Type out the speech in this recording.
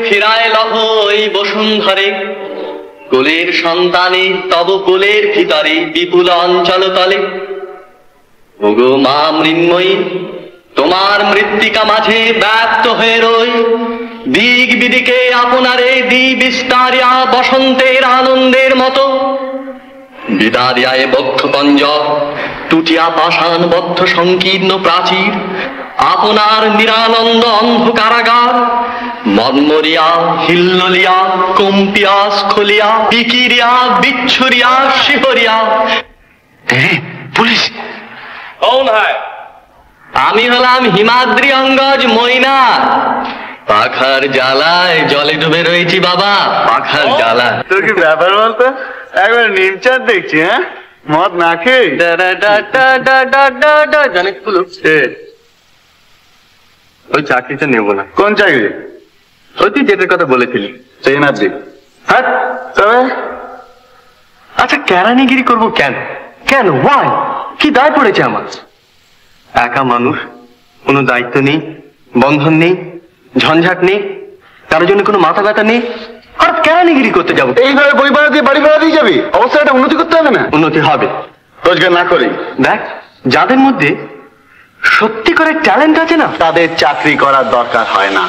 ফিরায় লহ এই বসুন্ধরে, কুলের সন্তানে তব কুলের ভিতরে বিপুল অঞ্চল তলে। ওগো মা মৃন্ময়ী, তোমার মৃত্তিকা মাঝে ব্যপ্ত হয়ে রই, দিক বিদিকে আপনারে দি বিস্তারিয়া বসন্তের আনন্দের মতো। বিদারিয়ায় বক্ষপঞ্জ টুটিয়া পাষাণবদ্ধ সংকীর্ণ প্রাচীর, আপনার নিরানন্দ অন্ধকারাগার, মন্মরিয়া হিল্লোলিয়া কম্পিয়া স্খলিয়া বিকিরিয়া বিচ্ছুরিয়া শিহরিয়া। পুলিশ কৌন হয়? আমি হলাম হিমাদ্রি অঙ্গজ ময়না। পাখার জ্বালায় জলে ডুবে রয়েছি বাবা, পাখার জ্বালায়। তোর কি ব্যাপার বলতো? একবার নিমচাঁদ দেখছি, হ্যাঁ মদ না খেয়ে। ওই চাকরিটা নেবো না। কোন চাকরি? ওই তুই যেটার কথা বলেছিলি, ট্রেনার দিক। হ্যাঁ তবে আচ্ছা কেরানিগিরি করবো কেন? কেন ওয়াই? কি দায় পড়েছে আমার? একা মানুষ, কোনো দায়িত্ব নেই, বন্ধন নেই, ঝঞ্ঝাট নেই, কারোর জন্য কোনো মাথা ব্যথা নেই। আর কেরানিগিরি করতে যাবো? এইভাবে বই ভাড়া দিয়ে বাড়ি ভাড়া দিয়ে যাবি? অবস্থাটা উন্নতি করতে হবে না? উন্নতি হবে রোজগার না করি। দেখ, যাদের মধ্যে সত্যি করে ট্যালেন্ট আছে না, তাদের চাকরি করার দরকার হয় না।